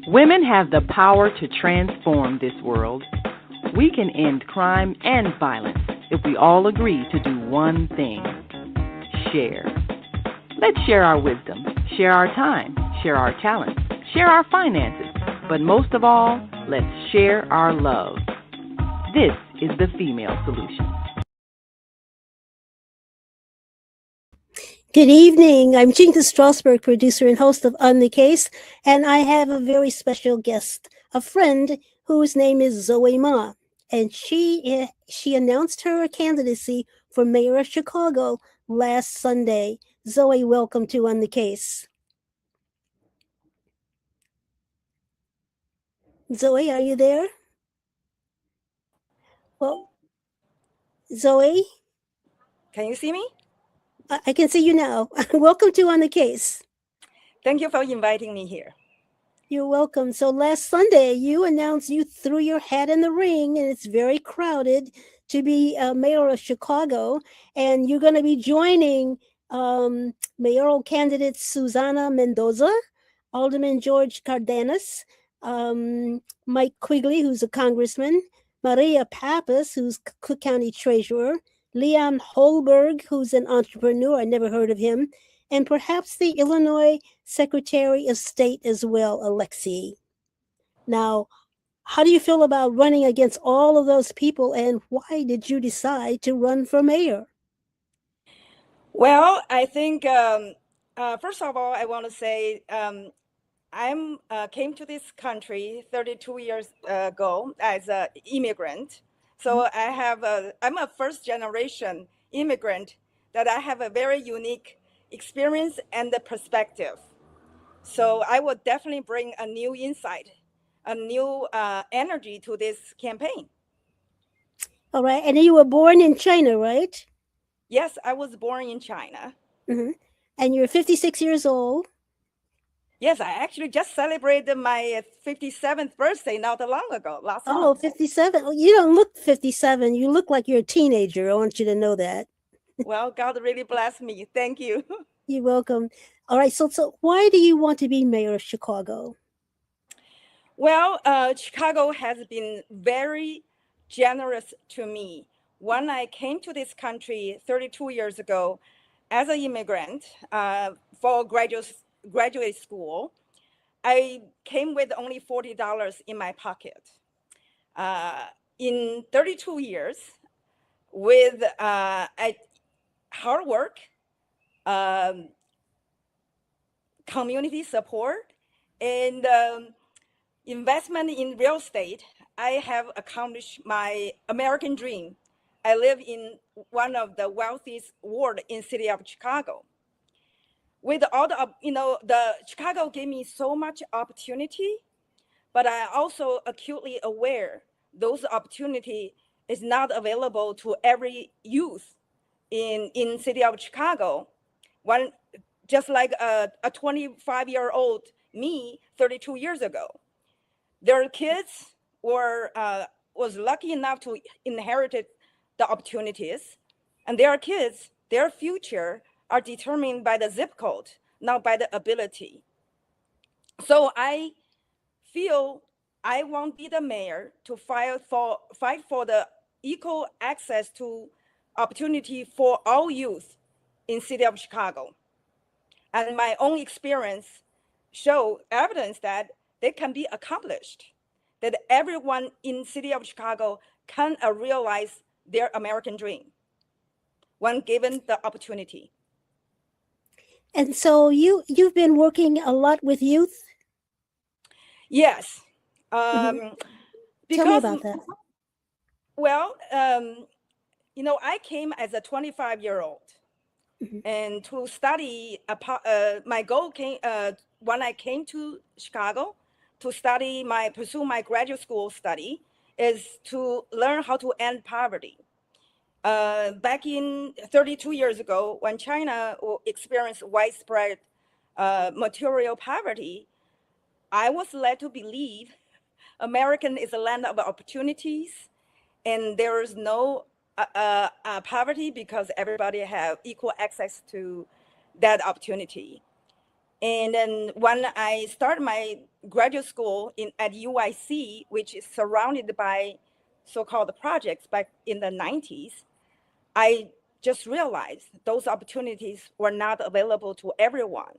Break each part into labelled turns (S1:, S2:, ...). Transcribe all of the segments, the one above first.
S1: Women have the power to transform this world. We can end crime and violence if we all agree to do one thing: share. Let's share our wisdom, share our time, share our talents, share our finances, but most of all, let's share our love. This is the female solution.
S2: Good evening. I'm Chinta Strausberg, producer and host of On the Case, and I have a very special guest, a friend whose name is Zoe Ma, and she announced her candidacy for mayor of Chicago last Sunday. Zoe, welcome to On the Case. Zoe, are you there? Well, Zoe?
S3: Can you see me?
S2: I can see you now. Welcome to On the Case.
S3: Thank you for inviting me here.
S2: You're welcome. So last Sunday, you announced you threw your hat in the ring, and it's very crowded to be mayor of Chicago. And you're going to be joining mayoral candidates Susana Mendoza, Alderman George Cardenas, Mike Quigley, who's a congressman, Maria Pappas, who's Cook County treasurer, Leon Holberg, who's an entrepreneur, I never heard of him, and perhaps the Illinois Secretary of State as well, Alexei. Now, how do you feel about running against all of those people, and why did you decide to run for mayor?
S3: Well, I think, first of all, I want to say I came to this country 32 years ago as an immigrant. So I'm a first generation immigrant that I have a very unique experience and the perspective. So I will definitely bring a new insight, a new energy to this campaign.
S2: All right. And you were born in China, right?
S3: Yes, I was born in China.
S2: Mm-hmm. And you're 56 years old.
S3: Yes, I actually just celebrated my 57th birthday not long ago, last month.
S2: Oh, 57. Well, you don't look 57. You look like you're a teenager. I want you to know that.
S3: Well, God really blessed me. Thank you.
S2: You're welcome. All right. So why do you want to be mayor of Chicago?
S3: Well, Chicago has been very generous to me. When I came to this country 32 years ago as an immigrant for graduate school, I came with only $40 in my pocket. In 32 years, with hard work, community support, and investment in real estate, I have accomplished my American dream. I live in one of the wealthiest wards in city of Chicago. With all the Chicago gave me so much opportunity, but I also acutely aware those opportunity is not available to every youth in city of Chicago. Just like a 25-year-old me 32 years ago. Their kids was lucky enough to inherit the opportunities, and their kids, their future are determined by the zip code, not by the ability. So I feel I want to be the mayor to fight for the equal access to opportunity for all youth in city of Chicago. And my own experience show evidence that they can be accomplished, that everyone in city of Chicago can realize their American dream when given the opportunity.
S2: And so you've been working a lot with youth?
S3: Yes.
S2: Tell me about that.
S3: Well, I came as a 25-year-old. Mm-hmm. And to study, my goal came when I came to Chicago to pursue my graduate school study is to learn how to end poverty. Back in 32 years ago, when China experienced widespread material poverty, I was led to believe American is a land of opportunities, and there is no poverty because everybody have equal access to that opportunity. And then when I started my graduate school at UIC, which is surrounded by so-called projects back in the 90s, I just realized those opportunities were not available to everyone.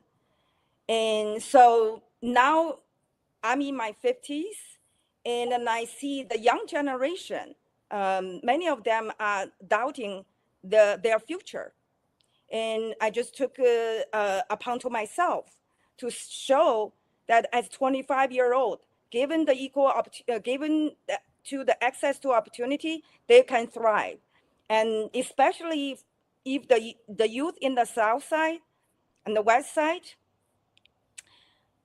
S3: And so now I'm in my 50s, and then I see the young generation. Many of them are doubting their future. And I just took upon to myself to show that as 25-year-old, given the given to the access to opportunity, they can thrive. And especially if the youth in the South Side and the West Side,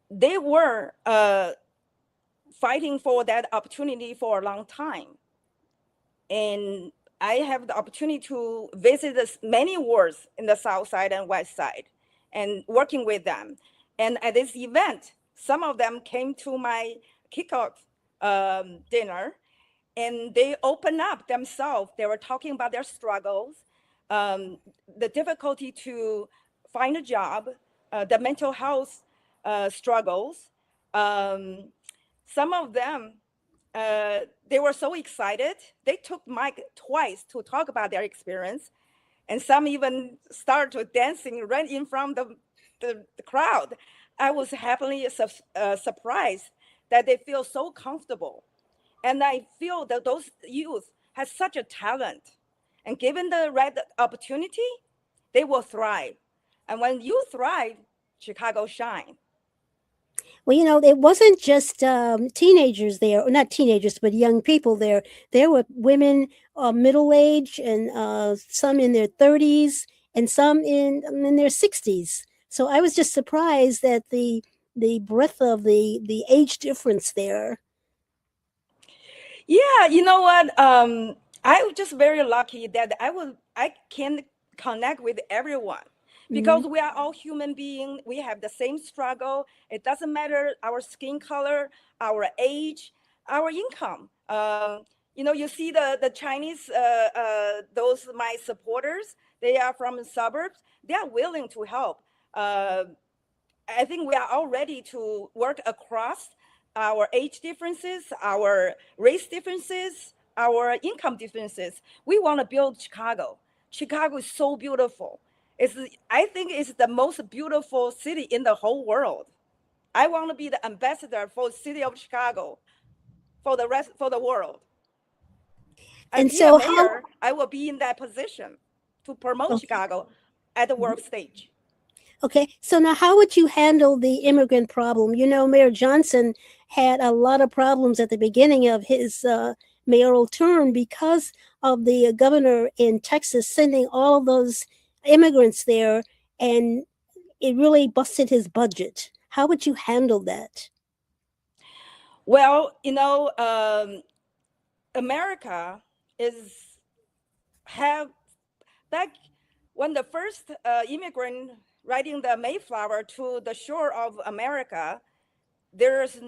S3: they were fighting for that opportunity for a long time. And I have the opportunity to visit many wards in the South Side and West Side and working with them. And at this event, some of them came to my kickoff dinner, and they opened up themselves. They were talking about their struggles, the difficulty to find a job, the mental health struggles. Some of them, they were so excited. They took mic twice to talk about their experience, and some even started dancing right in front of the crowd. I was happily surprised that they feel so comfortable. And I feel that those youth have such a talent. And given the right opportunity, they will thrive. And when you thrive, Chicago shine.
S2: Well, it wasn't just teenagers there, or not teenagers, but young people there. There were women, middle age, and some in their 30s, and some in their 60s. So I was just surprised at the breadth of the age difference there.
S3: Yeah, you know what? I was just very lucky that I can connect with everyone
S2: Hmm.
S3: because we are all human beings. We have the same struggle. It doesn't matter our skin color, our age, our income. You see the Chinese, those my supporters. They are from the suburbs. They are willing to help. I think we are all ready to work across our age differences, our race differences, our income differences. We want to build Chicago. Chicago is so beautiful. I think it's the most beautiful city in the whole world. I want to be the ambassador for the city of Chicago for the world.
S2: And
S3: Be a
S2: so how
S3: mayor, I will be in that position to promote
S2: oh,
S3: Chicago at the
S2: mhm.
S3: world stage.
S2: Okay, so now how would you handle the immigrant problem? Mayor Johnson had a lot of problems at the beginning of his mayoral term because of the governor in Texas sending all of those immigrants there, and it really busted his budget. How would you handle that?
S3: Well, America is have back when the first immigrant riding the Mayflower to the shore of America, there's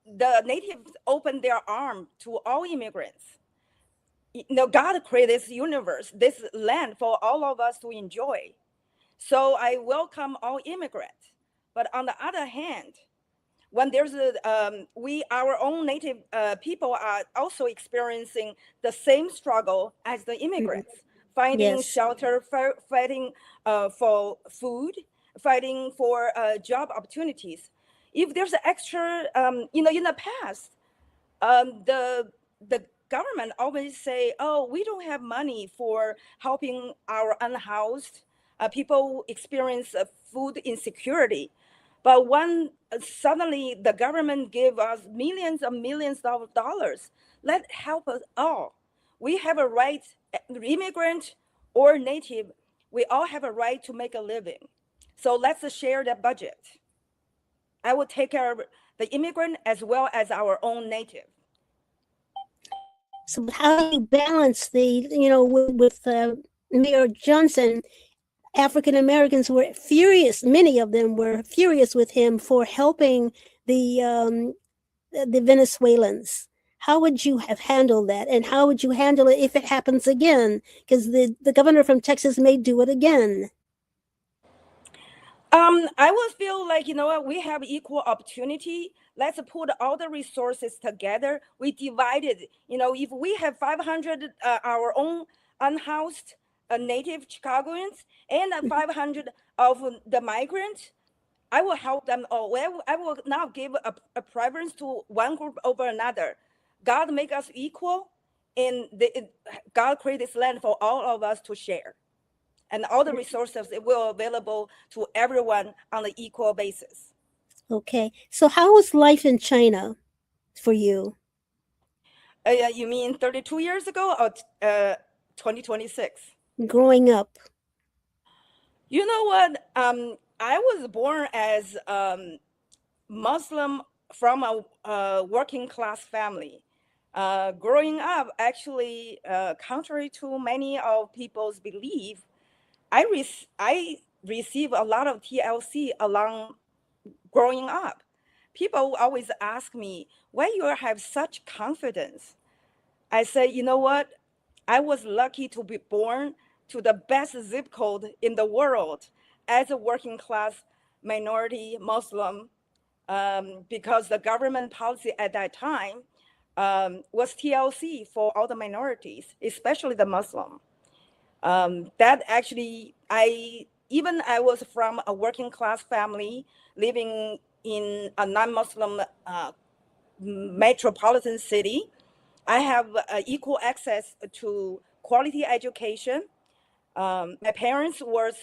S3: the natives opened their arm to all immigrants. God created this universe, this land for all of us to enjoy. So I welcome all immigrants. But on the other hand, when there's our own native people are also experiencing the same struggle as the
S2: Mhm.
S3: immigrants, finding
S2: Yes.
S3: shelter, fighting for food, fighting for job opportunities. If there's an extra, in the past, the government always say, "Oh, we don't have money for helping our unhoused people experience food insecurity." But when suddenly the government gave us millions and millions of dollars, let help us all. We have a right, immigrant or native, we all have a right to make a living. So let's share that budget. I will take care of the immigrant as well as our own native.
S2: So, but how do you balance with Mayor Johnson? African Americans were furious. Many of them were furious with him for helping the um, the Venezuelans. How would you have handled that, and how would you handle it if it happens again? Because the governor from Texas may do it again.
S3: I would feel like, you know what, we have equal opportunity. Let's put all the resources together. We divide it. You know, if we have 500 our own unhoused native Chicagoans and 500 of the migrants, I will help them all. Well, I will not give a preference to one group over another. God make us equal, and God created this land for all of us to share. And all the resources it will available to everyone on an equal basis.
S2: Okay. So how was life in China for you
S3: You mean 32 years ago or 2026?
S2: growing up?
S3: You know what? I was born as Muslim from a working class family. Growing up, actually, contrary to many of people's belief, I receive a lot of TLC along growing up. People always ask me, why you have such confidence? I say, you know what? I was lucky to be born to the best zip code in the world as a working class minority Muslim, because the government policy at that time was TLC for all the minorities, especially the Muslim. That actually, I was from a working class family living in a non-Muslim metropolitan city. I have equal access to quality education. My parents was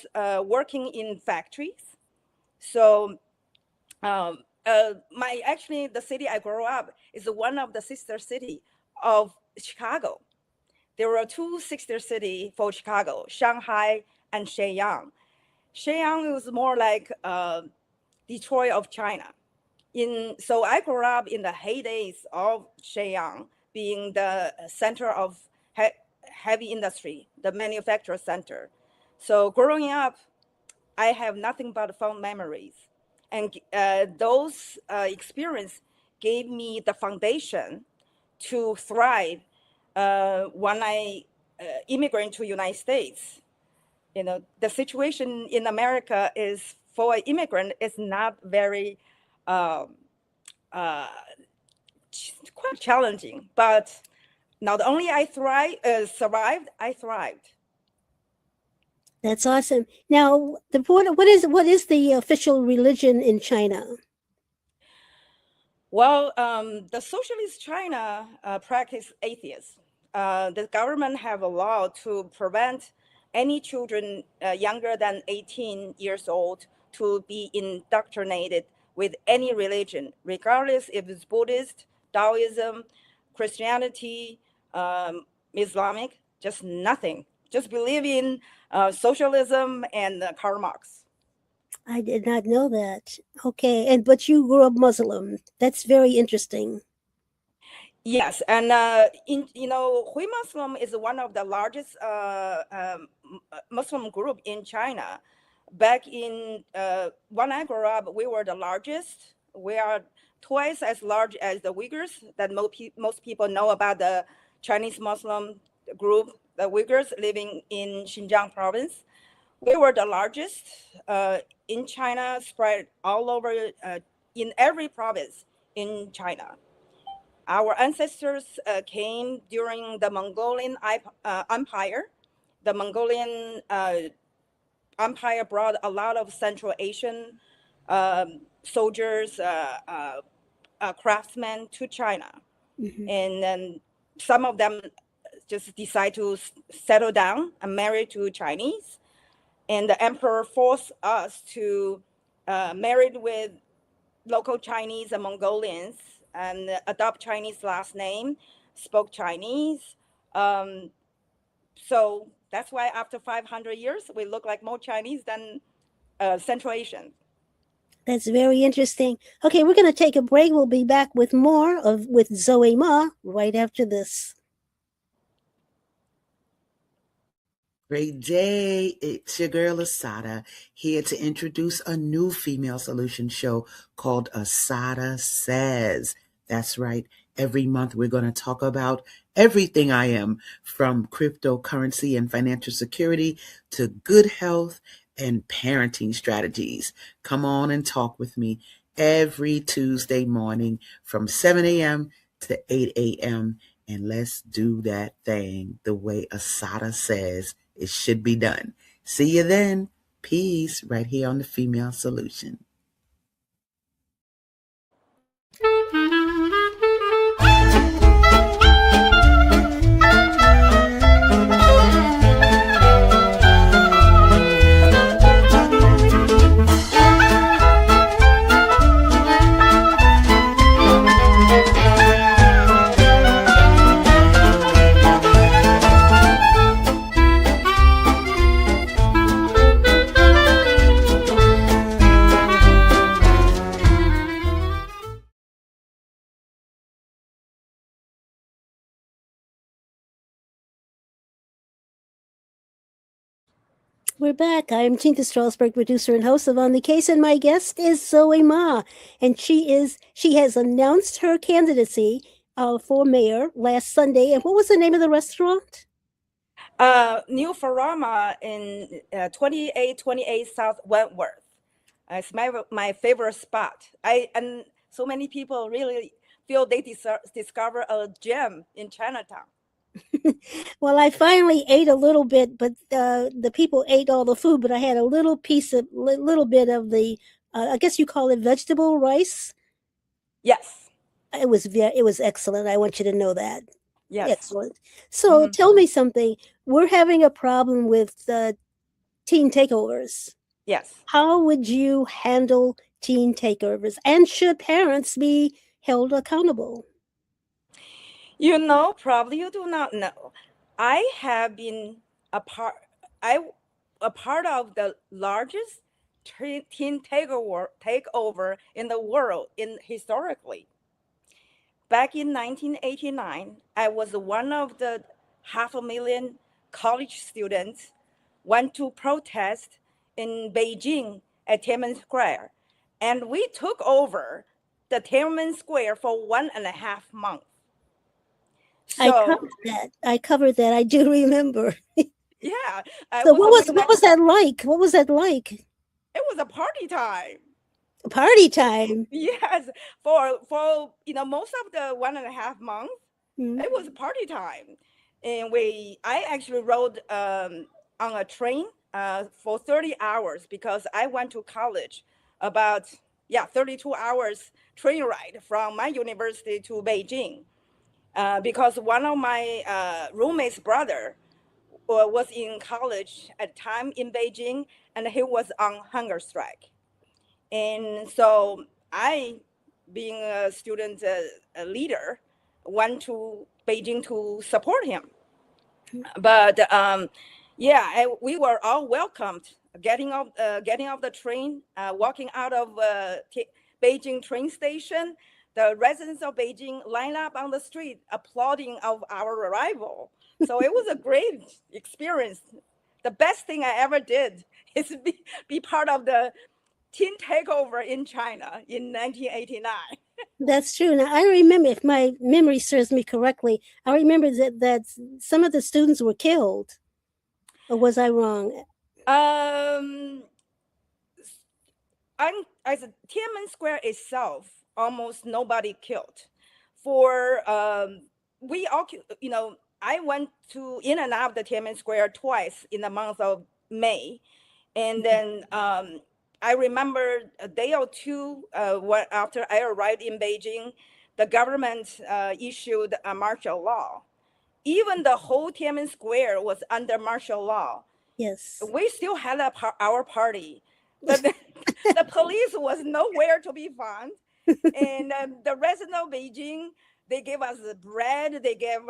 S3: working in factories, so my actually the city I grew up is one of the sister city of Chicago. There were two sister city for Chicago, Shanghai and Shenyang. Shenyang was more like Detroit of China. So I grew up in the heydays of Shenyang, being the center of heavy industry, the manufacturer center. So growing up, I have nothing but fond memories, and those experience gave me the foundation to thrive when I immigrated to United States. You know, the situation in America is for an immigrant is not very um, uh, quite challenging. But not only I survived, I thrived.
S2: That's awesome. Now, what is the official religion in China?
S3: Well, the socialist China practice atheism. The government have a law to prevent any children younger than 18 years old to be indoctrinated with any religion, regardless if it's Buddhist, Taoism, Christianity, Islamic, just nothing. Just believe in socialism and Karl Marx.
S2: I did not know that. Okay, and but you grew up Muslim. That's very interesting.
S3: Yes, and Hui Muslim is one of the largest Muslim group in China. Back in when I grew up, we were the largest. We are twice as large as the Uyghurs that most people know about the Chinese Muslim group, the Uyghurs living in Xinjiang province. We were the largest in China, spread all over in every province in China. Our ancestors came during the Mongolian Empire. The Mongolian Empire brought a lot of Central Asian soldiers, craftsmen to China. And then some of them just decide to settle down and marry to Chinese. And the emperor forced us to marry with local Chinese and Mongolians and adopt Chinese last name, spoke Chinese. So that's why after 500 years, we look like more Chinese than Central Asian.
S2: That's very interesting. Okay, we're going to take a break. We'll be back with more of with Zoe Ma right after this.
S4: Great day. It's your girl Asada here to introduce a new female solution show called Asada Says. That's right. Every month we're going to talk about everything I am, from cryptocurrency and financial security to good health and parenting strategies. Come on and talk with me every Tuesday morning from 7 a.m. to 8 a.m. And let's do that thing the way Asada says it should be done. See you then. Peace right here on the Female Solution.
S2: We're back. I'm Chinta Strausberg, producer and host of On the Case, and my guest is Zoe Ma, and she has announced her candidacy for mayor last Sunday. And what was the name of the restaurant?
S3: New Farama in 2828 South Wentworth. It's my favorite spot. And so many people really feel they discover a gem in Chinatown.
S2: Well, I finally ate a little bit, but the people ate all the food. But I had a little piece of little bit of the, I guess you call it vegetable rice.
S3: Yes.
S2: It was excellent. I want you to know that.
S3: Yes.
S2: Excellent. So tell me something. We're having a problem with teen takeovers.
S3: Yes.
S2: How would you handle teen takeovers? And should parents be held accountable?
S3: You know, probably you do not know. I have been a part. A part of the largest teen takeover in the world historically. Back in 1989, I was one of the 500,000 college students went to protest in Beijing at Tiananmen Square, and we took over the Tiananmen Square for 1.5 months. So
S2: I covered that. I do remember.
S3: yeah.
S2: So what was that like? What was that like?
S3: It was a party time.
S2: Party time.
S3: Yes, for most of the 1.5 months, it was party time, and I actually rode on a train for 30 hours because I went to college about 32 hours train ride from my university to Beijing because one of my roommate's brother was in college at the time in Beijing, and he was on hunger strike. And so I, being a student leader, went to Beijing to support him. But we were all welcomed. Getting off the train, walking out of Beijing train station, the residents of Beijing lined up on the street applauding of our arrival. So it was a great experience. The best thing I ever did is be part of the teen takeover in China in 1989.
S2: That's true. Now I remember, if my memory serves me correctly, I remember that some of the students were killed. Or was I wrong?
S3: As a Tiananmen Square itself, almost nobody killed. For we all, I went in and out of the Tiananmen Square twice in the month of May, and then I remember a day or two after I arrived in Beijing, the government issued a martial law. Even the whole Tiananmen Square was under martial law.
S2: Yes.
S3: We still had our party. The police was nowhere to be found. And the residents of Beijing, they gave us bread, they gave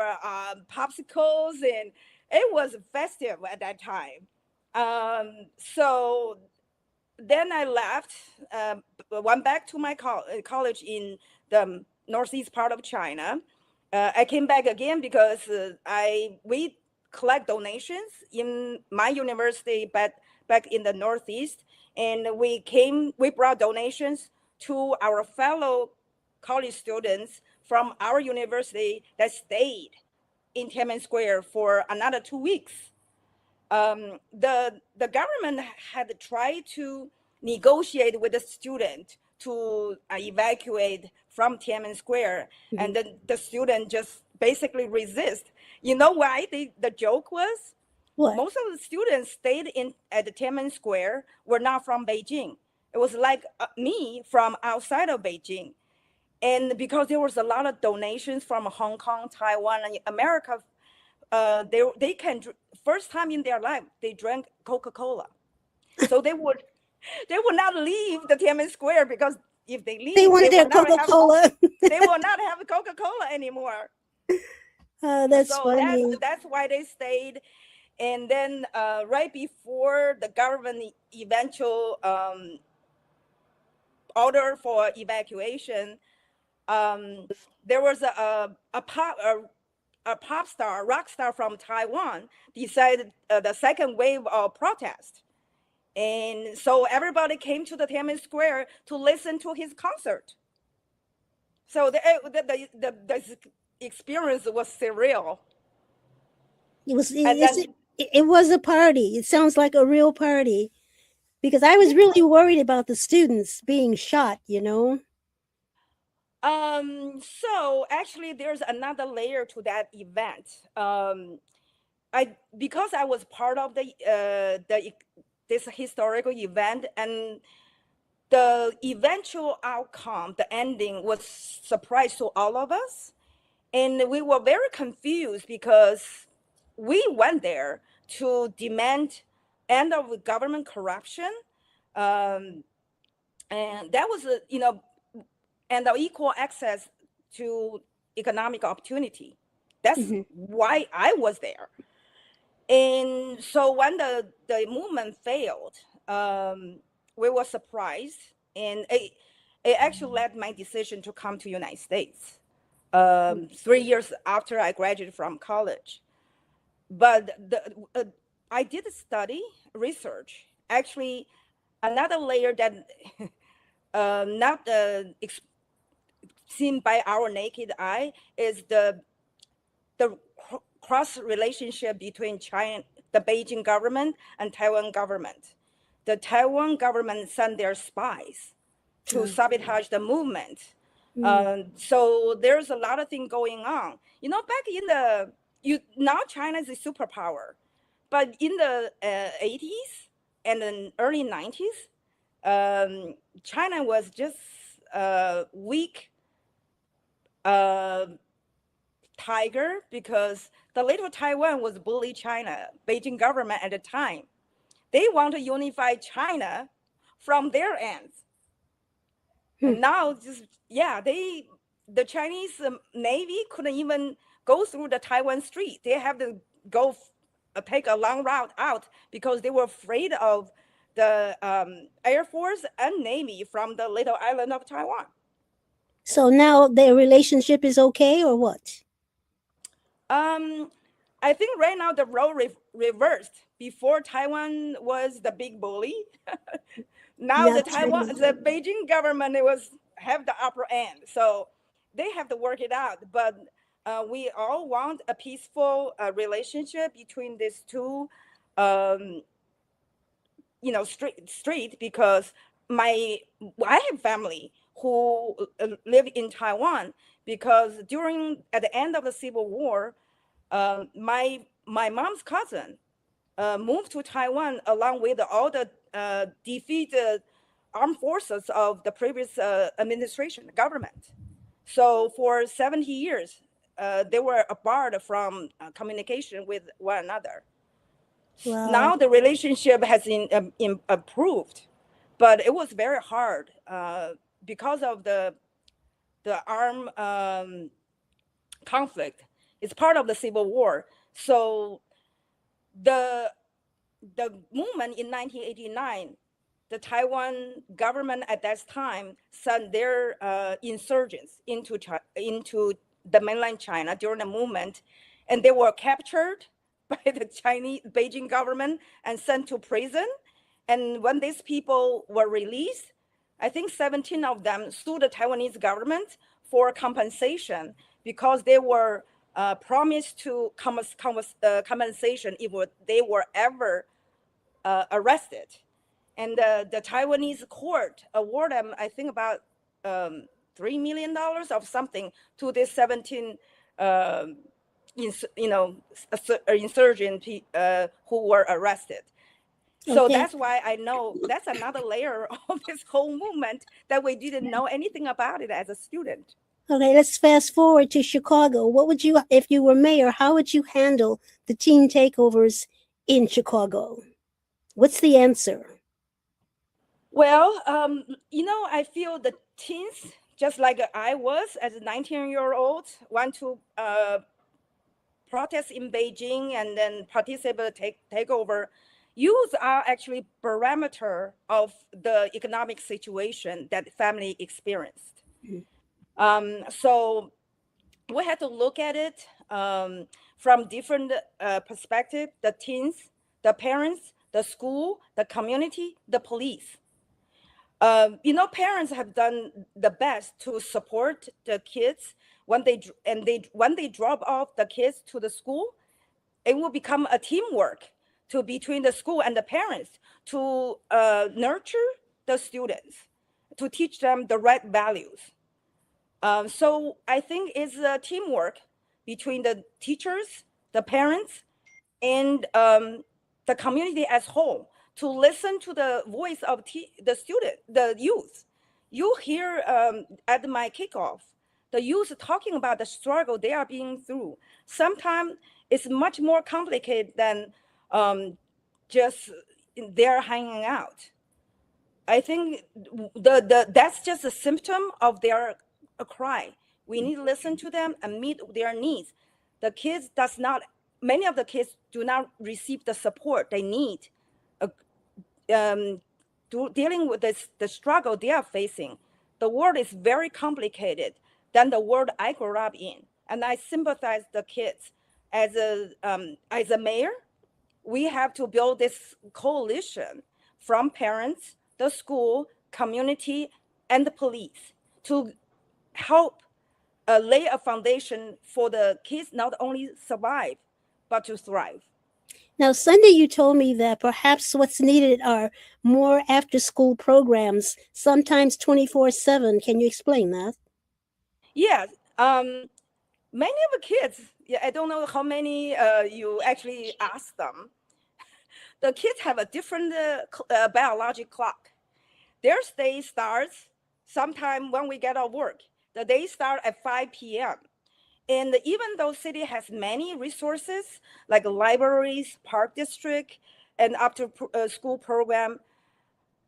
S3: popsicles, and it was festive at that time. So then I left, went back to my college in the northeast part of China. I came back again because we collect donations in my university back in the northeast, and we brought donations to our fellow college students from our university that stayed in Tiananmen Square for another 2 weeks. The government had tried to negotiate with the student to evacuate from Tiananmen Square, and then the student just basically resist. You know why the joke was?
S2: What?
S3: Most of the students stayed at the Tiananmen Square were not from Beijing. It was like me from outside of Beijing. And because there was a lot of donations from Hong Kong, Taiwan, and America, they can, first time in their life, they drank Coca-Cola. So they would not leave the Tiananmen Square, because if they leave,
S2: They wanted their Coca-Cola.
S3: They will not have Coca-Cola anymore.
S2: That's
S3: So
S2: funny.
S3: that's why they stayed. And then right before the government eventual order for evacuation, there was a pop star, rock star from Taiwan decided the second wave of protest. And so everybody came to the Tiananmen Square to listen to his concert. So the experience was surreal.
S2: It was a party. It sounds like a real party, because I was really worried about the students being shot, you know.
S3: So actually there's another layer to that event. Because I was part of this historical event, and the eventual outcome, the ending, was surprise to all of us. And we were very confused, because we went there to demand end of government corruption. And that was, and the equal access to economic opportunity. That's why I was there. And so when the movement failed, we were surprised, and it actually led my decision to come to United States 3 years after I graduated from college. But I did study research. Actually, another layer that not seen by our naked eye is the cross relationship between China, the Beijing government, and Taiwan government. The Taiwan government sent their spies to sabotage the movement. So there's a lot of things going on. Back in now China is a superpower, but in the 80s and the early 90s, China was just weak tiger, because the little Taiwan was bully China, Beijing government at the time. They want to unify China from their ends. And now the Chinese Navy couldn't even go through the Taiwan Strait. They have to go take a long route out, because they were afraid of the Air Force and Navy from the little island of Taiwan.
S2: So now their relationship is okay, or what?
S3: I think right now the role reversed. Before, Taiwan was the big bully. Now the Beijing government have the upper end, so they have to work it out. But we all want a peaceful relationship between these two, street, because I have family who live in Taiwan, because at the end of the Civil War, my mom's cousin moved to Taiwan along with all the defeated armed forces of the previous administration, government. So for 70 years, they were barred from communication with one another. Wow. Now the relationship has improved, but it was very hard because of the armed conflict. It's part of the Civil War. So the movement in 1989, the Taiwan government at that time sent their insurgents into the mainland China during the movement, and they were captured by the Chinese Beijing government and sent to prison. And when these people were released, I think 17 of them sued the Taiwanese government for compensation, because they were promised to compensation if they were ever arrested. And the Taiwanese court awarded them, I think, about $3 million of something to this 17 insurgents who were arrested. So
S2: Okay.
S3: that's why I know that's another layer of this whole movement that we didn't know anything about it as a student.
S2: Okay, let's fast forward to Chicago. What would you, if you were mayor, how would you handle the teen takeovers in Chicago? What's the answer?
S3: Well, I feel the teens, just like I was as a 19-year-old, want to protest in Beijing and then participate takeover. Youth are actually barometer of the economic situation that family experienced. So we had to look at it from different perspectives: the teens, the parents, the school, the community, the police. Parents have done the best to support the kids when they drop off the kids to the school. It will become a teamwork between the school and the parents to nurture the students, to teach them the right values. So I think it's a teamwork between the teachers, the parents, and the community as whole to listen to the voice of the youth. You hear at my kickoff, the youth talking about the struggle they are being through. Sometimes it's much more complicated than just they're hanging out. I think that's just a symptom of their cry. We need to listen to them and meet their needs. Many of the kids do not receive the support they need, dealing with the struggle they are facing. The world is very complicated than the world I grew up in, and I sympathize the kids. As a mayor, we have to build this coalition from parents, the school, community, and the police to help lay a foundation for the kids not only survive, but to thrive.
S2: Now, Sunday, you told me that perhaps what's needed are more after-school programs, sometimes 24/7. Can you explain that?
S3: Yes. Many of the kids, I don't know how many you actually ask them. The kids have a different biological clock. Their day starts sometime when we get off work. The day starts at 5 p.m. And even though city has many resources like libraries, park district, and after school program,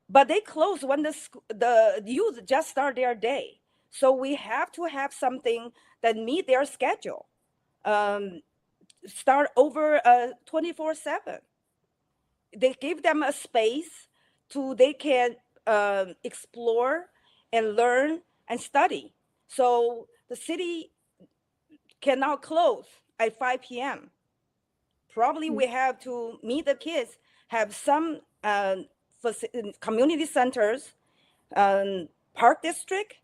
S3: but they close when the youth just start their day. So we have to have something that meet their schedule. Start over 24/7. They give them a space they can explore and learn and study. So the city cannot close at 5 p.m. Probably we have to meet the kids, have some community centers, park district,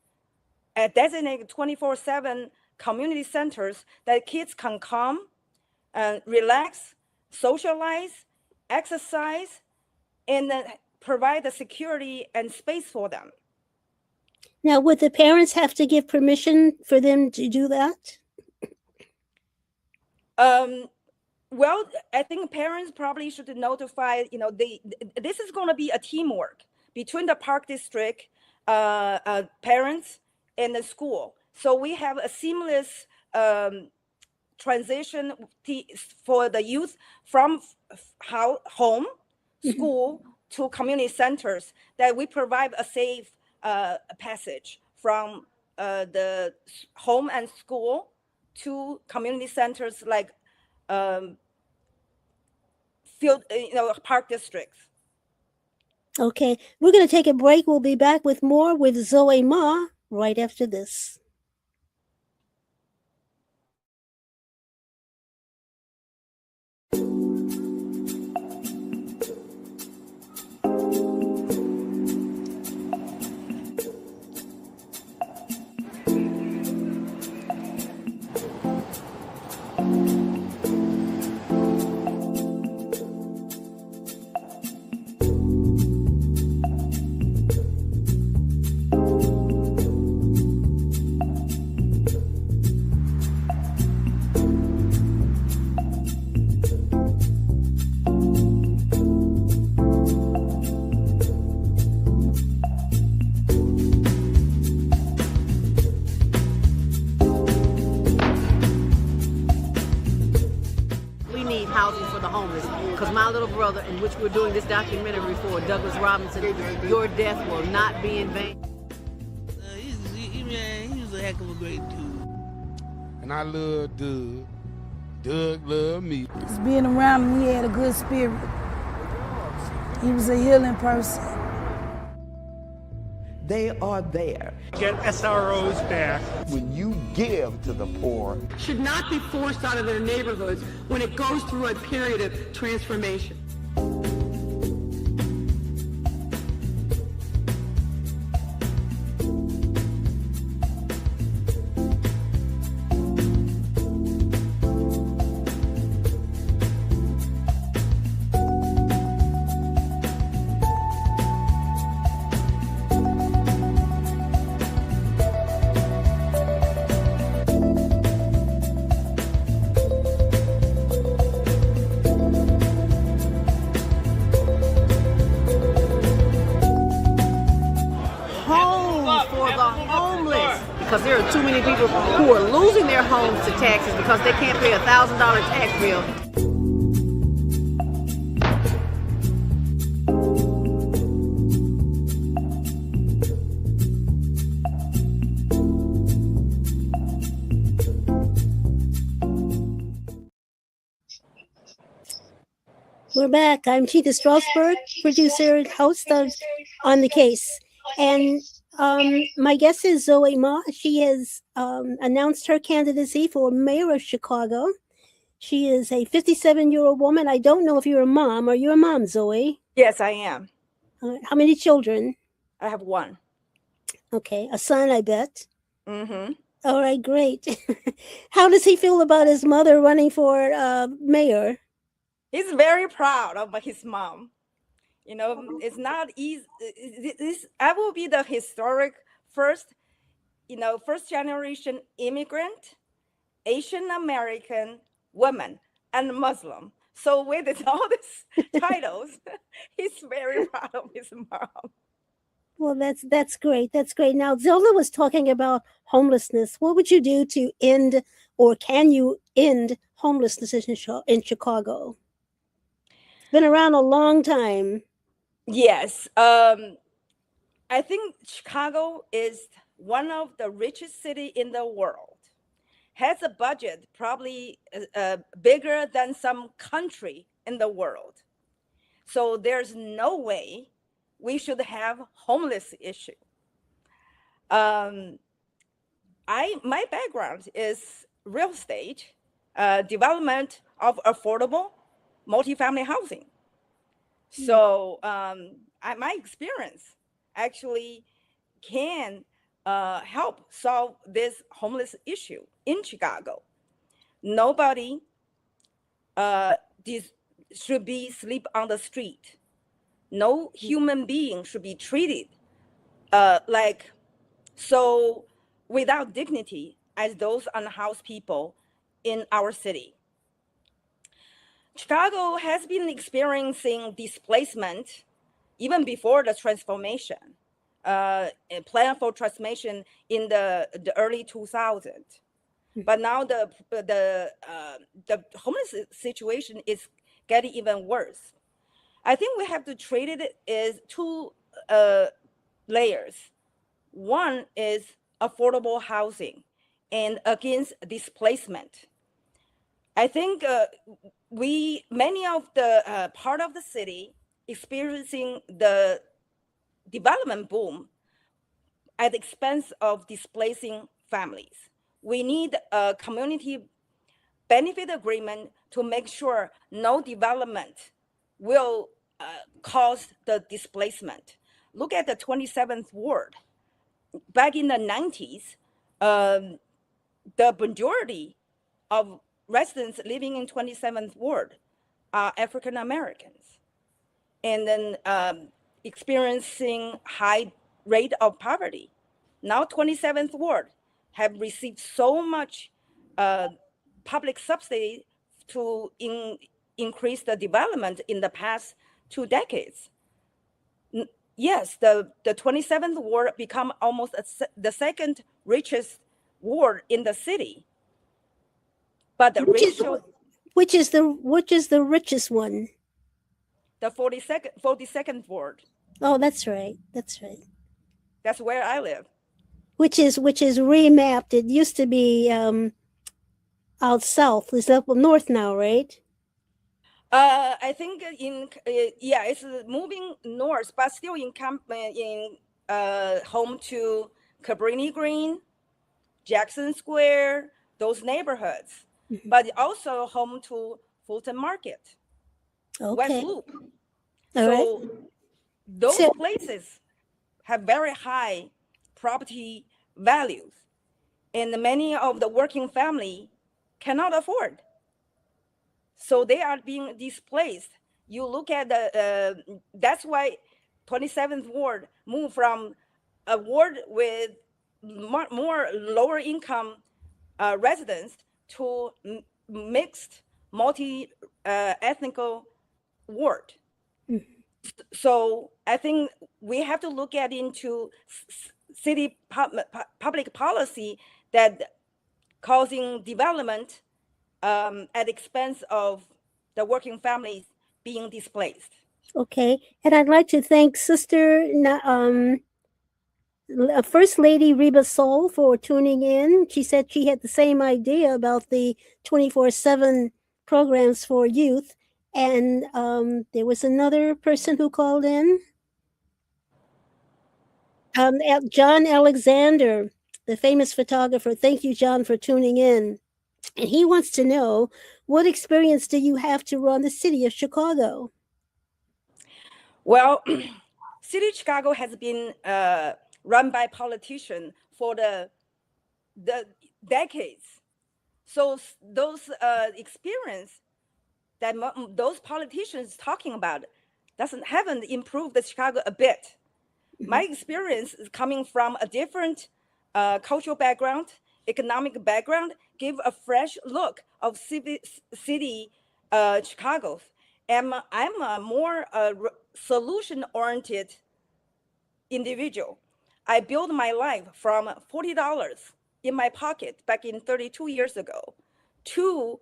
S3: designated 24/7 community centers that kids can come, relax, socialize, exercise, and provide the security and space for them.
S2: Now, would the parents have to give permission for them to do that?
S3: Well, I think parents probably should notify, this is going to be a teamwork between the park district, parents, and the school. So we have a seamless transition for the youth from home, school, to community centers, that we provide a safe passage from the home and school to community centers like park districts.
S2: Okay, we're going to take a break. We'll be back with more with Zoe Ma right after this.
S5: housing for the homeless. Because my little brother, in which we're doing this documentary for, Douglas Robinson, your death will not be in vain.
S6: He was a heck of a great dude. And I love Doug. Doug loved me.
S7: Just being around him, he had a good spirit. He was a healing person.
S8: They are there.
S9: Get SROs back.
S10: When you give to the poor,
S11: should not be forced out of their neighborhoods when it goes through a period of transformation.
S5: Because there are too many people who are losing their homes to taxes because they can't pay a $1,000 tax bill.
S2: We're back. I'm Chinta Strausberg, producer and host of On the Case. And my guest is Zoe Ma. She has announced her candidacy for mayor of Chicago. She is a 57-year-old woman. I don't know if you're a mom. Are you a mom, Zoe?
S3: Yes, I am.
S2: How many children?
S3: I have one.
S2: Okay, a son, I bet.
S3: Mm-hmm.
S2: All right, great. How does he feel about his mother running for mayor?
S3: He's very proud of his mom. You know, it's not easy. I will be the historic first generation immigrant, Asian American woman, and Muslim. So with all these titles, he's very proud of his mom.
S2: Well, that's great. That's great. Now, Zola was talking about homelessness. What would you do to end, or can you end homelessness in Chicago? It's been around a long time.
S3: Yes. I think Chicago is one of the richest cities in the world. Has a budget probably bigger than some country in the world. So there's no way we should have homeless issue. My background is real estate, development of affordable multifamily housing. So my experience actually can help solve this homeless issue in Chicago. Nobody should be sleep on the street. No human being should be treated without dignity as those unhoused people in our city. Chicago has been experiencing displacement even before the transformation, plan for transformation in the early 2000s. But now the homeless situation is getting even worse. I think we have to treat it as two layers. One is affordable housing and against displacement. I think many of the part of the city experiencing the development boom at the expense of displacing families. We need a community benefit agreement to make sure no development will cause the displacement. Look at the 27th ward. Back in the 90s, the majority of residents living in 27th ward are African Americans, and then experiencing high rate of poverty. Now 27th ward have received so much public subsidy to increase the development in the past 2 decades. Yes, the 27th ward become almost the second richest ward in the city. But the ratio...
S2: Which is the richest one?
S3: The 42nd ward.
S2: Oh, that's right. That's right.
S3: That's where I live.
S2: Which is remapped. It used to be out south. It's up north now, right?
S3: I think it's moving north, but still in home to Cabrini Green, Jackson Square, those neighborhoods, but also home to Fulton Market, West
S2: Okay.
S3: Loop.
S2: All
S3: So
S2: right.
S3: those
S2: So-
S3: places have very high property values, and many of the working family cannot afford. So they are being displaced. You look at that's why 27th Ward moved from a ward with more lower income residents to mixed multi-ethnic ward. So I think we have to look at into city public policy that causing development at expense of the working families being displaced.
S2: Okay, and I'd like to thank First Lady Reba Sol for tuning in. She said she had the same idea about the 24/7 programs for youth. And there was another person who called in. John Alexander, the famous photographer. Thank you, John, for tuning in. And he wants to know, what experience do you have to run the city of Chicago?
S3: Well, City of Chicago has been run by politicians for the decades. So those experience that those politicians talking about haven't improved the Chicago a bit. My experience is coming from a different cultural background, economic background, give a fresh look of city Chicago. And I'm a more solution-oriented individual. I built my life from $40 in my pocket back in 32 years ago to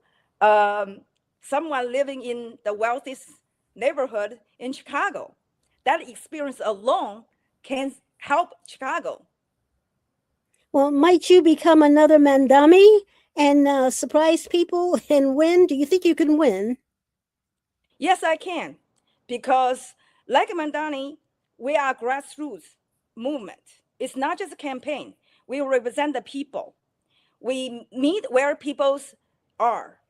S3: someone living in the wealthiest neighborhood in Chicago. That experience alone can help Chicago.
S2: Well, might you become another Mandami and surprise people and win? Do you think you can win?
S3: Yes, I can, because like Mandani, we are a grassroots movement. It's not just a campaign. We represent the people. We meet where people are.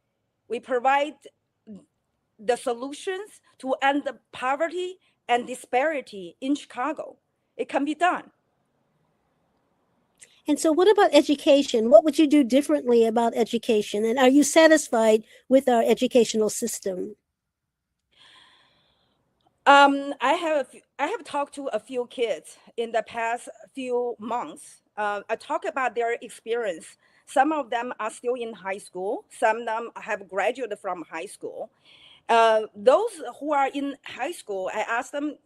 S3: We provide the solutions to end the poverty and disparity in Chicago. It can be done.
S2: And so what about education? What would you do differently about education? And are you satisfied with our educational system?
S3: I have talked to a few kids in the past few months. I talk about their experience. Some of them are still in high school. Some of them have graduated from high school. Those who are in high school, I ask them,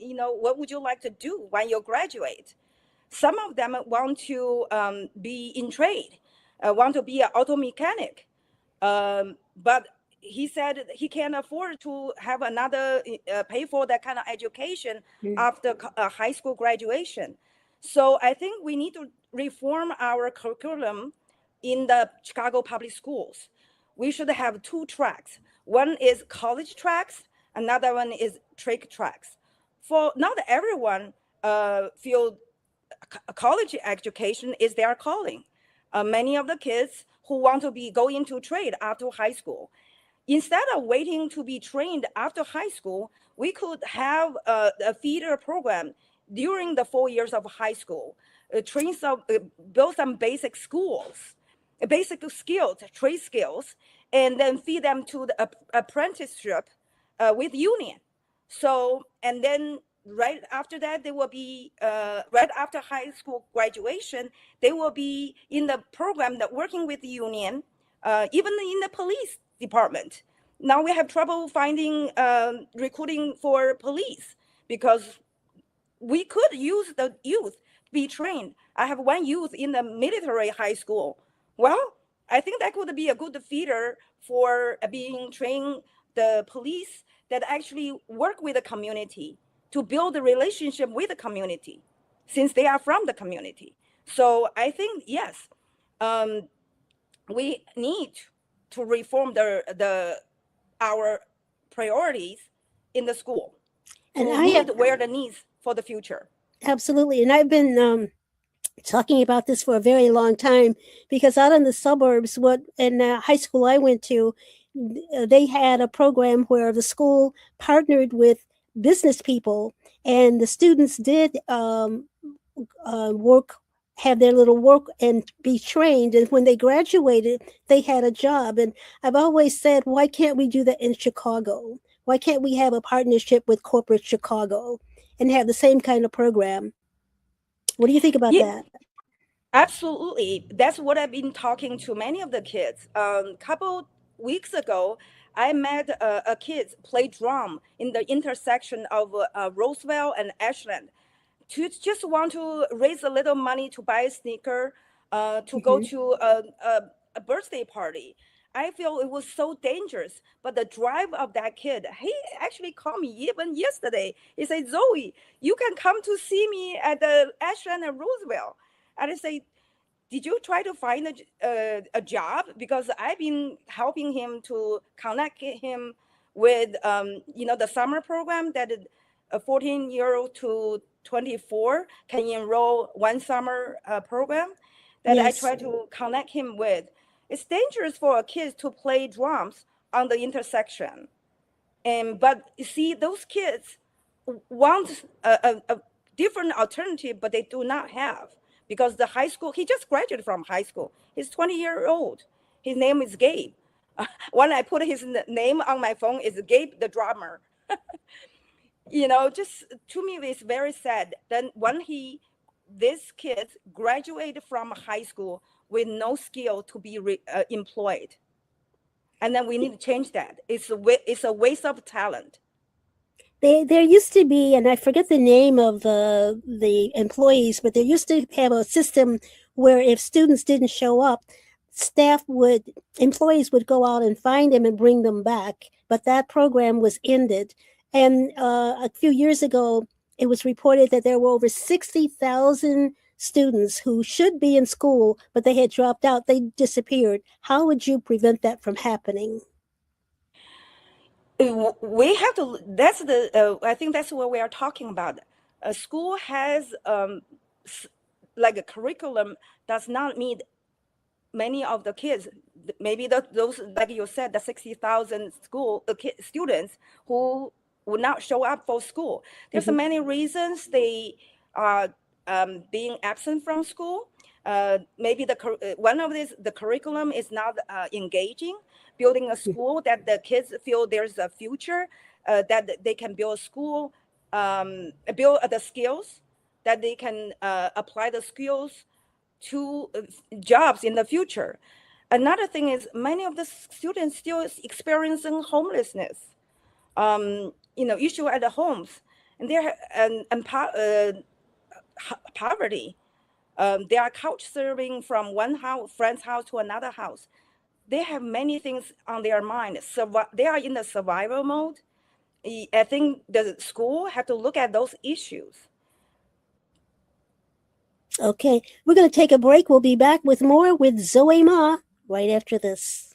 S3: what would you like to do when you graduate? Some of them want to be in trade, want to be an auto mechanic. But he said he can't afford to have another pay for that kind of education after high school graduation. So I think we need to reform our curriculum in the Chicago public schools. We should have two tracks. One is college tracks, another one is trade tracks. For not everyone feel college education is their calling. Many of the kids who want to go into trade after high school, instead of waiting to be trained after high school, we could have a feeder program during the 4 years of high school, build some basic schools, basic skills, trade skills, and then feed them to the apprenticeship with union. So, and then right after that, they will be, right after high school graduation, they will be in the program that working with the union, even in the police department. Now we have trouble finding recruiting for police because we could use the youth to be trained. I have one youth in the military high school. Well, I think that could be a good feeder for being trained the police that actually work with the community to build a relationship with the community, since they are from the community. So I think yes, we need to reform the our priorities in the school
S2: And
S3: to
S2: I have
S3: meet where the needs for the future.
S2: absolutely, and I've been talking about this for a very long time because out in the suburbs, what in high school I went to, they had a program where the school partnered with business people, and the students did work, have their little work and be trained. And when they graduated, they had a job. And I've always said, why can't we do that in Chicago? Why can't we have a partnership with corporate Chicago and have the same kind of program? What do you think about
S3: Yeah,
S2: that?
S3: absolutely. That's what I've been talking to many of the kids. Couple weeks ago, I met a kid play drum in the intersection of Roosevelt and Ashland. To just want to raise a little money to buy a sneaker, to go
S2: Mhm.
S3: to a birthday party. I feel it was so dangerous. But the drive of that kid, he actually called me even yesterday. He said, Zoe, you can come to see me at the Ashland and Roosevelt. And I say, did you try to find a job? Because I've been helping him to connect him with, the summer program that a 14-year-old to 24 can enroll one summer program that I
S2: Yes.
S3: try to connect him with. It's dangerous for a kid to play drums on the intersection. But you see, those kids want a different alternative, but they do not have, because the high school, he just graduated from high school. He's 20-year-old. His name is Gabe. When I put his name on my phone, is Gabe the drummer. Just to me, it's very sad. Then when this kid graduated from high school with no skill to be employed, and then we need to change that. It's a waste of talent.
S2: There used to be, and I forget the name of the employees, but they used to have a system where if students didn't show up, employees would go out and find them and bring them back. But that program was ended. And a few years ago, it was reported that there were over 60,000 students who should be in school, but they had dropped out. They disappeared. How would you prevent that from happening?
S3: We have to, I think that's what we are talking about. A school has like a curriculum does not meet many of the kids. Maybe those, like you said, the 60,000 students who would not show up for school. There's
S2: Mhm.
S3: many reasons they are being absent from school. Maybe one of these, the curriculum is not engaging. Building a school that the kids feel there's a future, that they can build a school, build the skills, that they can apply the skills to jobs in the future. Another thing is many of the students still experiencing homelessness, issue at the homes, and they're poverty. They are couch serving from one friend's house to another house. They have many things on their mind. They are in the survival mode. I think the school have to look at those issues.
S2: Okay, we're going to take a break. We'll be back with more with Zoe Ma right after this.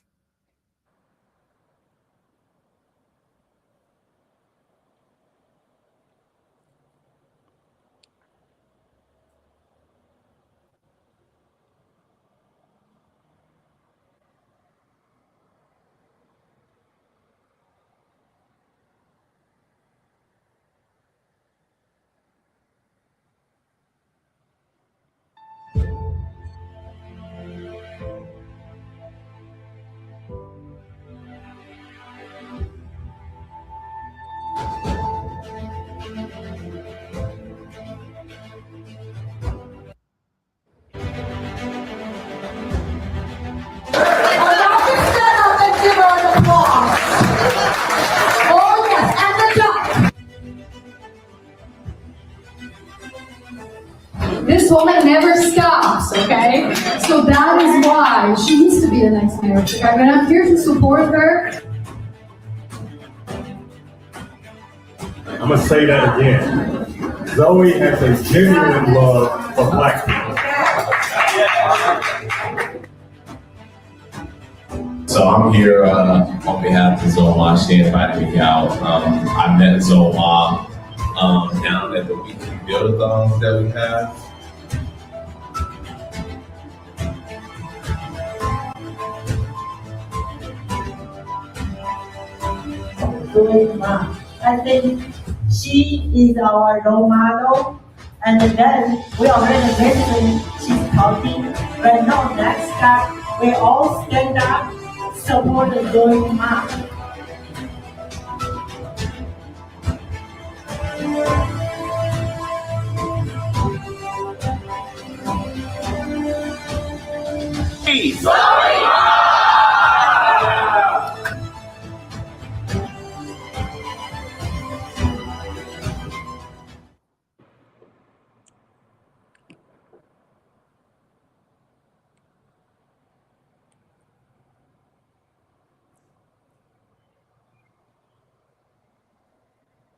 S8: woman never stops, okay? So that is why she needs to be the next mayor of Chicago, and I'm here to support her.
S12: I'm gonna say that again. Zoe has a genuine love for Black people.
S13: So I'm here on behalf of Zoe Ma. She invited me out. I met Zoe Ma down at the weekly build-a-thons that we have.
S14: Zoe Ma. I think she is our role model. And then we already mentioned she's talking. But now next time we all stand up, support Zoe Ma.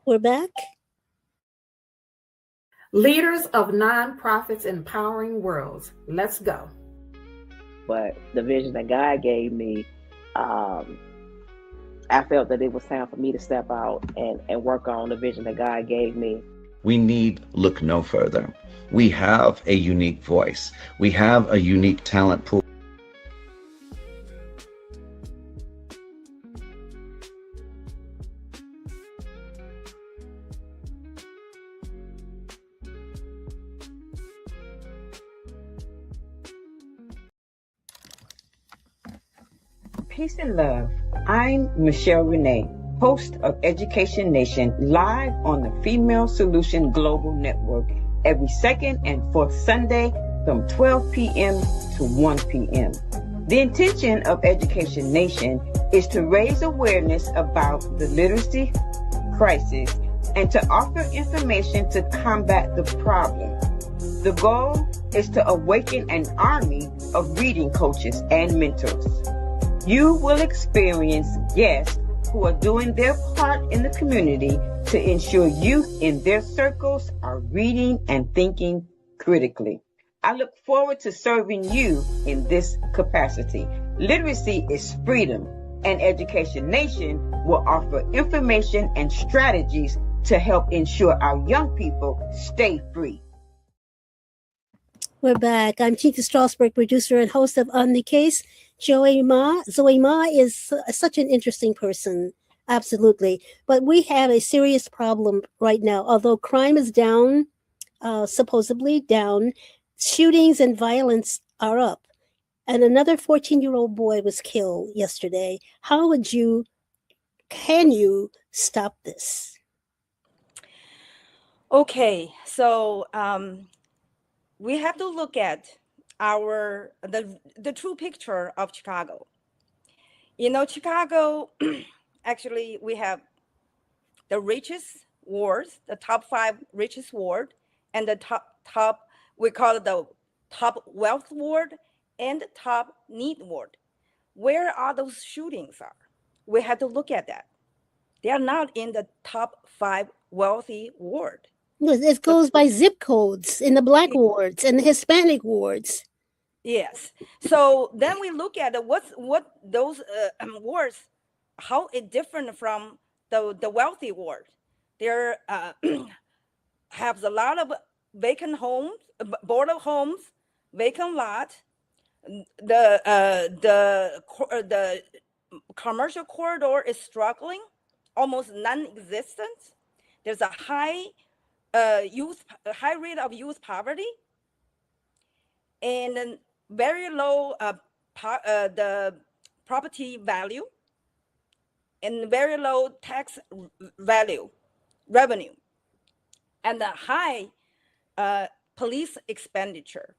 S2: We're back.
S15: Leaders of nonprofits empowering worlds. Let's go.
S16: But the vision that God gave me, I felt that it was time for me to step out and work on the vision that God gave me.
S17: We need look no further. We have a unique voice. We have a unique talent pool.
S18: Peace and love. I'm Michelle Renee, host of Education Nation, live on the Female Solution Global Network every second and fourth Sunday from 12 p.m. to 1 p.m. The intention of Education Nation is to raise awareness about the literacy crisis and to offer information to combat the problem. The goal is to awaken an army of reading coaches and mentors. You will experience guests who are doing their part in the community to ensure youth in their circles are reading and thinking critically. I look forward to serving you in this capacity. Literacy is freedom, and Education Nation will offer information and strategies to help ensure our young people stay free.
S2: We're back. I'm Chinta Strausberg, producer and host of On the Case. Zoe Ma is such an interesting person, absolutely. But we have a serious problem right now. Although crime is down, supposedly down, shootings and violence are up. And another 14-year-old boy was killed yesterday. Can you stop this?
S3: Okay, so we have to look at the true picture of Chicago. You know, Chicago, actually, we have the richest wards, the top 5 richest ward, and the top we call it the top wealth ward and the top need ward. Where are those shootings are? We have to look at that. They are not in the top 5 wealthy ward.
S2: It goes by zip codes in the Black wards and the Hispanic wards.
S3: Yes. So then we look at what those wards, how it different from the wealthy ward. There have a lot of vacant homes, border homes, vacant lot. The commercial corridor is struggling, almost non-existent. There's a high rate of youth poverty, and then very low the property value, and very low tax revenue, and a high police expenditure.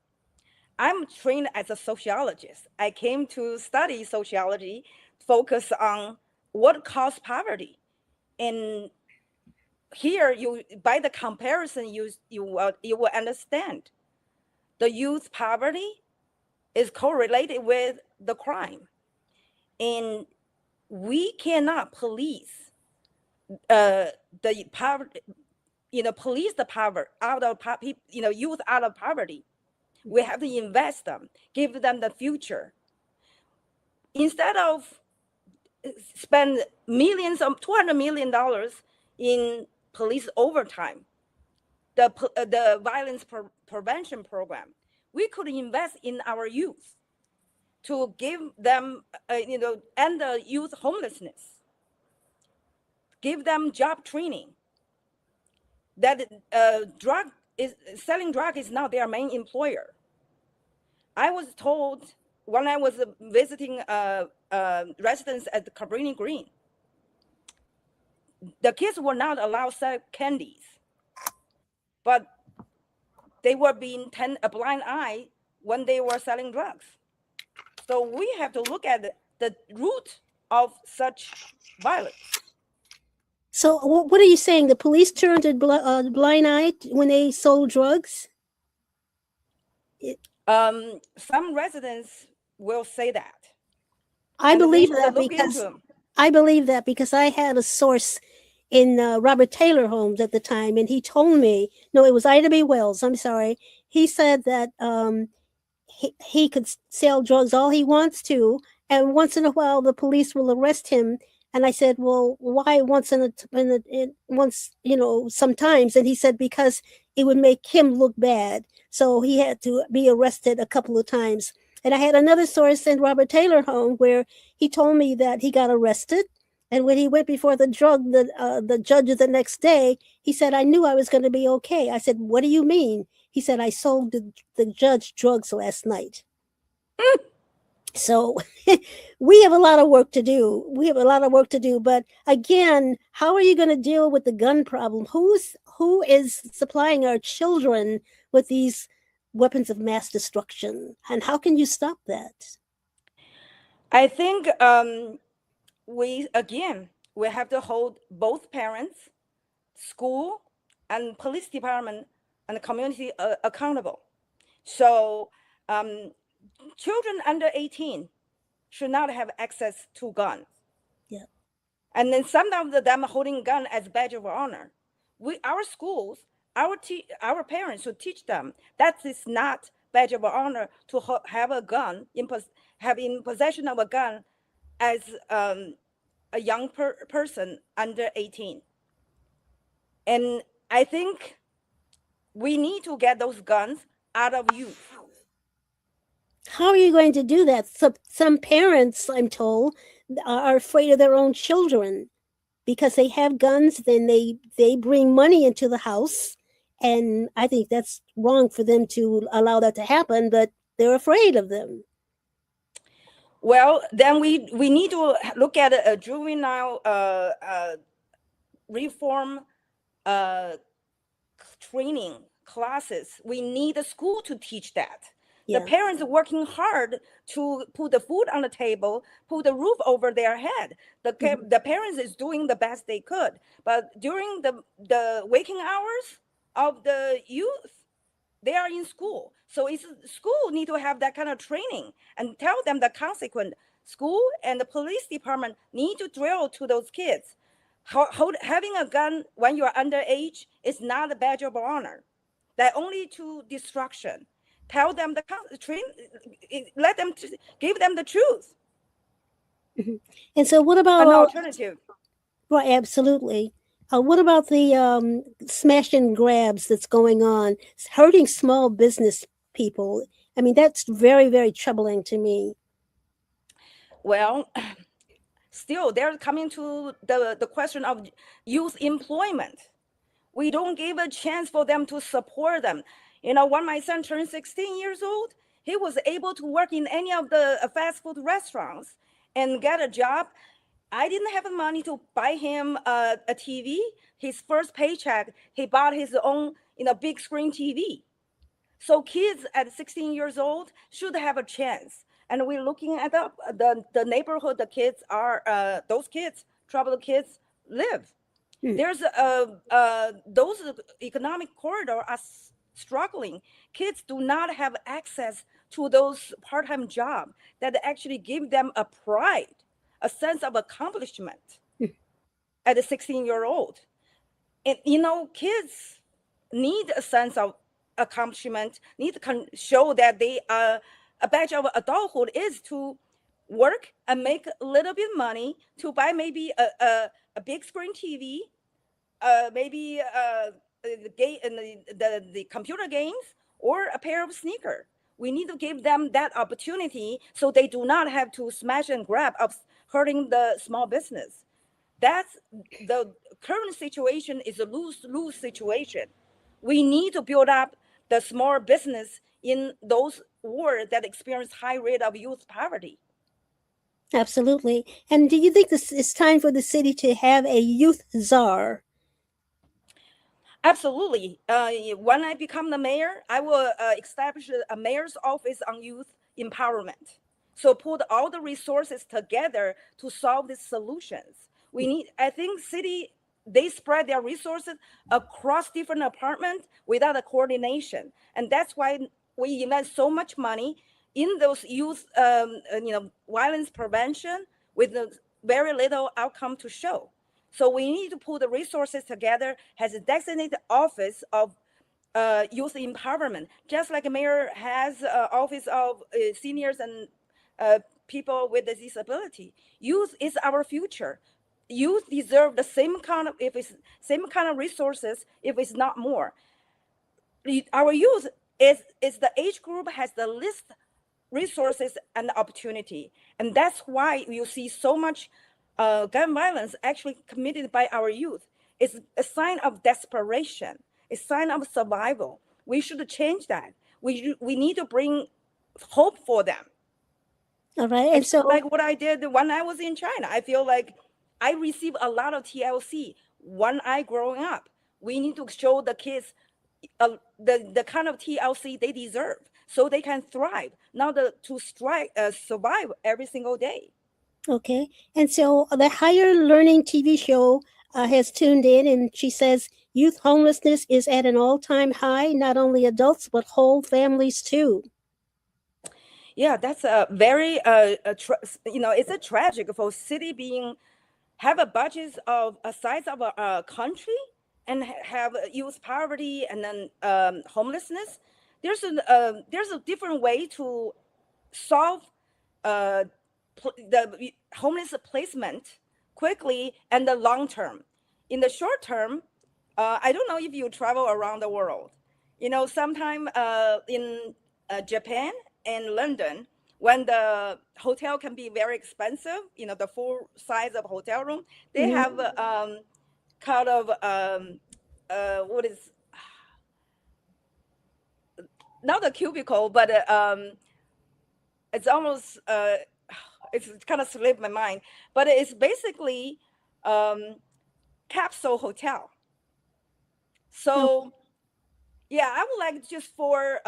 S3: I'm trained as a sociologist. I came to study sociology, focus on what caused poverty. And here, by the comparison, you will understand. the youth poverty is correlated with the crime. And we cannot police the poverty, police the poverty out of youth out of poverty. We have to invest them, give them the future. Instead of spend millions of $200 million in police overtime, the violence prevention program, we could invest in our youth to give them, end the youth homelessness, give them job training. That selling drug is not their main employer. I was told when I was visiting residents at the Cabrini Green, the kids were not allowed to sell candies, but they were being turned a blind eye when they were selling drugs. So we have to look at the root of such violence.
S2: So what are you saying? The police turned a blind eye when they sold drugs?
S3: Some residents will say that.
S2: I believe that because I had a source in Robert Taylor Homes at the time, and he told me, no, it was Ida B. Wells, I'm sorry. He said that he could sell drugs all he wants to, and once in a while the police will arrest him. And I said, well, why sometimes? And he said, because it would make him look bad. So he had to be arrested a couple of times. And I had another source in Robert Taylor Home where he told me that he got arrested. And when he went before the judge the next day, he said, I knew I was going to be okay. I said, what do you mean? He said, I sold the judge drugs last night. So we have a lot of work to do. But again, how are you going to deal with the gun problem? Who is supplying our children with these weapons of mass destruction? And how can you stop that?
S3: I think we have to hold both parents, school, and police department and the community accountable. So children under 18 should not have access to guns.
S2: Yeah.
S3: And then some of them holding gun as badge of honor. Our schools, our parents should teach them that is not badge of honor to have a gun, have in possession of a gun as a young person under 18. And I think we need to get those guns out of youth.
S2: How are you going to do that? Some parents, I'm told, are afraid of their own children because they have guns, then they bring money into the house. And I think that's wrong for them to allow that to happen, but they're afraid of them.
S3: Well, then we need to look at a juvenile reform training classes. We need a school to teach that. Yeah. The parents are working hard to put the food on the table, put the roof over their head. The parents is doing the best they could. But during the waking hours of the youth, they are in school. So school need to have that kind of training and tell them the consequence. School and the police department need to drill to those kids. Having a gun when you're underage is not a badge of honor. That only to destruction. Tell them let them give them the truth.
S2: And so what about
S3: an alternative?
S2: Well, absolutely. What about the smash and grabs that's going on? It's hurting small business people. I mean, that's very, very troubling to me.
S3: Well, still, they're coming to the question of youth employment. We don't give a chance for them to support them. When my son turned 16 years old, he was able to work in any of the fast food restaurants and get a job. I didn't have the money to buy him a TV. His first paycheck, he bought his own, big screen TV. So kids at 16 years old should have a chance. And we're looking at the neighborhood the kids are, those kids, troubled kids live. There's those economic corridors are struggling. Kids do not have access to those part-time jobs that actually give them a pride, a sense of accomplishment at a 16-year-old. And, kids need a sense of accomplishment, need to show that they are a badge of adulthood is to work and make a little bit of money to buy maybe a big screen TV, maybe the computer games, or a pair of sneakers. We need to give them that opportunity so they do not have to smash and grab of hurting the small business. That's the current situation is a lose-lose situation. We need to build up the small business in those wards that experience high rate of youth poverty.
S2: Absolutely. And do you think this is time for the city to have a youth czar?
S3: Absolutely. When I become the mayor, I will establish a mayor's office on youth empowerment. So put all the resources together to solve these solutions. I think city, they spread their resources across different apartments without a coordination. And that's why we invest so much money in those youth, violence prevention with very little outcome to show. So we need to put the resources together as a designated office of youth empowerment, just like a mayor has office of seniors and people with a disability. Youth is our future. Youth deserve the same kind of resources, if it's not more. Our youth is the age group has the least resources and opportunity, and that's why you see so much gun violence actually committed by our youth. It's a sign of desperation, a sign of survival. We should change that. We need to bring hope for them.
S2: All right, and so
S3: like what I did when I was in China, I feel like I received a lot of TLC when I growing up. We need to show the kids the kind of TLC they deserve, so they can thrive, not to survive every single day.
S2: Okay, and so the Higher Learning TV show has tuned in, and she says youth homelessness is at an all-time high. Not only adults, but whole families too.
S3: Yeah, that's a very it's a tragic for city have a budget of a size of a country and have youth poverty and then homelessness. There's a different way to solve the homeless placement quickly and the long term. In the short term, I don't know if you travel around the world. Sometime in Japan and London, when the hotel can be very expensive, the full size of hotel room, they have kind of what is not a cubicle, but it's almost it's kind of slipped my mind, but it's basically capsule hotel. So yeah, I would like just for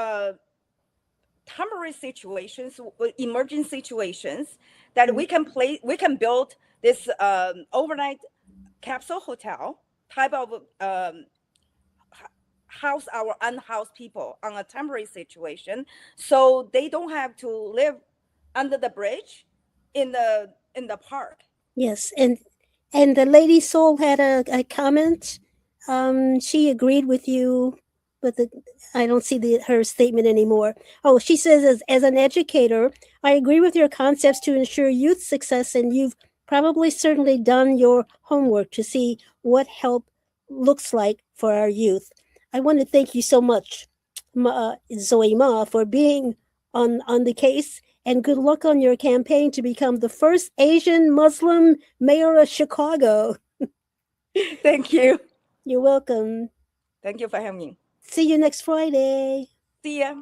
S3: temporary situations, emerging situations, that we can build this overnight capsule hotel type of house our unhoused people on a temporary situation, so they don't have to live under the bridge in the park.
S2: Yes, and the Lady Soul had a comment. She agreed with you, but I don't see her statement anymore. Oh, she says, as an educator, I agree with your concepts to ensure youth success, and you've probably certainly done your homework to see what help looks like for our youth. I want to thank you so much, Zoe Ma, for being on the case, and good luck on your campaign to become the first Asian Muslim mayor of Chicago.
S3: Thank you.
S2: You're welcome.
S3: Thank you for having me.
S2: See you next Friday.
S3: See ya.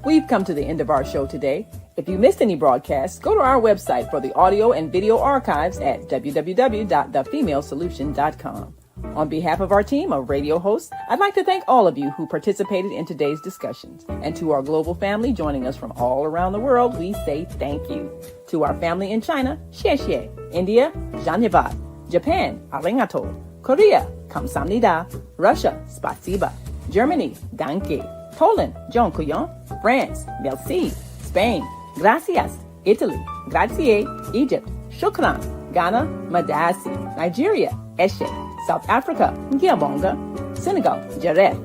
S1: We've come to the end of our show today. If you missed any broadcasts, go to our website for the audio and video archives at www.thefemalesolution.com. On behalf of our team of radio hosts, I'd like to thank all of you who participated in today's discussions. And to our global family joining us from all around the world, we say thank you. To our family in China, xie xie. India, zhanyavad. Japan, arigato. Korea, kamsamnida. Russia, spasiba. Germany, danke. Poland, dziękuję. France, merci. Spain, gracias. Italy, grazie. Egypt, shukran. Ghana, madasi. Nigeria, eshe. South Africa, ngiyabonga. Senegal, jareh.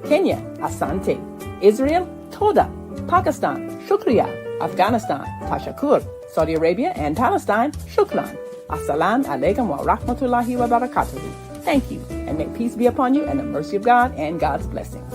S1: Kenya, asante. Israel, toda. Pakistan, shukriya. Afghanistan, tashakur. Saudi Arabia and Palestine, shukran. Assalamu alaikum wa rahmatullahi wa barakatuhu. Thank you, and may peace be upon you and the mercy of God and God's blessings.